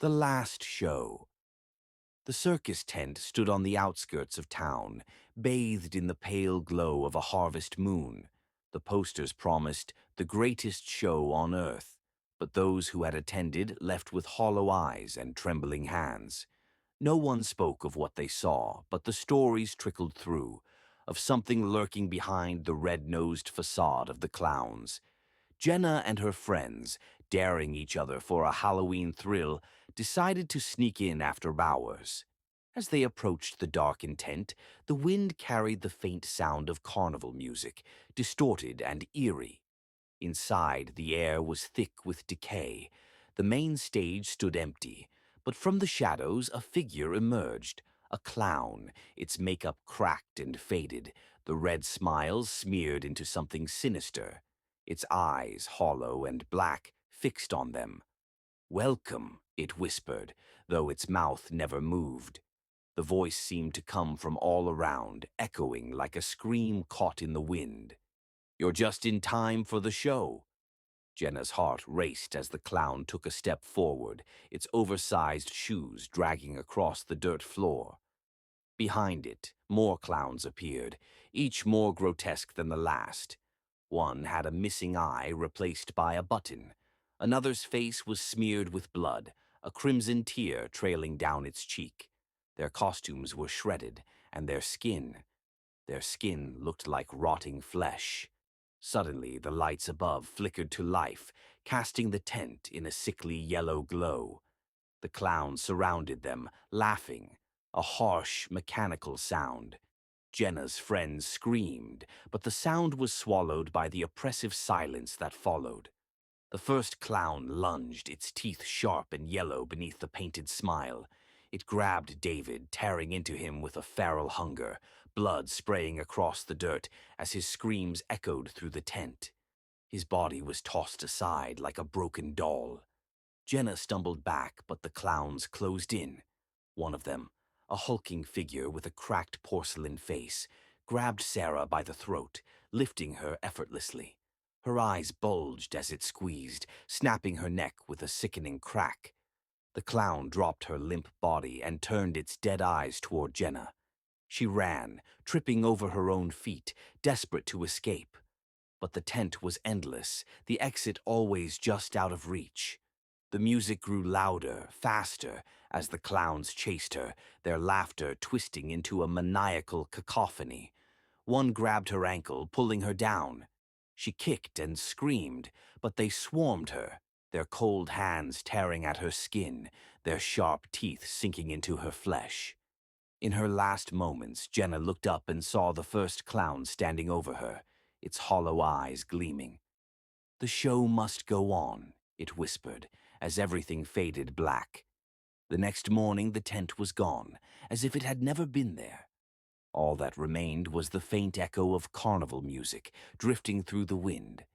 The last show. The circus tent stood on the outskirts of town, bathed in the pale glow of a harvest moon. The posters promised the greatest show on earth, but those who had attended left with hollow eyes and trembling hands. No one spoke of what they saw, but the stories trickled through, of something lurking behind the red-nosed facade of the clowns. Jenna and her friends, daring each other for a Halloween thrill, decided to sneak in after hours. As they approached the darkened tent, the wind carried the faint sound of carnival music, distorted and eerie. Inside, the air was thick with decay. The main stage stood empty, but from the shadows a figure emerged, a clown, its makeup cracked and faded, the red smiles smeared into something sinister, its eyes hollow and black, fixed on them. "Welcome," it whispered, though its mouth never moved. The voice seemed to come from all around, echoing like a scream caught in the wind. "You're just in time for the show." Jenna's heart raced as the clown took a step forward, its oversized shoes dragging across the dirt floor. Behind it, more clowns appeared, each more grotesque than the last. One had a missing eye replaced by a button. Another's face was smeared with blood, a crimson tear trailing down its cheek. Their costumes were shredded, and their skin looked like rotting flesh. Suddenly, the lights above flickered to life, casting the tent in a sickly yellow glow. The clowns surrounded them, laughing, a harsh, mechanical sound. Jenna's friends screamed, but the sound was swallowed by the oppressive silence that followed. The first clown lunged, its teeth sharp and yellow beneath the painted smile. It grabbed David, tearing into him with a feral hunger, blood spraying across the dirt as his screams echoed through the tent. His body was tossed aside like a broken doll. Jenna stumbled back, but the clowns closed in. One of them, a hulking figure with a cracked porcelain face, grabbed Sarah by the throat, lifting her effortlessly. Her eyes bulged as it squeezed, snapping her neck with a sickening crack. The clown dropped her limp body and turned its dead eyes toward Jenna. She ran, tripping over her own feet, desperate to escape. But the tent was endless, the exit always just out of reach. The music grew louder, faster, as the clowns chased her, their laughter twisting into a maniacal cacophony. One grabbed her ankle, pulling her down. She kicked and screamed, but they swarmed her, their cold hands tearing at her skin, their sharp teeth sinking into her flesh. In her last moments, Jenna looked up and saw the first clown standing over her, its hollow eyes gleaming. "The show must go on," it whispered, as everything faded black. The next morning the tent was gone, as if it had never been there. All that remained was the faint echo of carnival music drifting through the wind.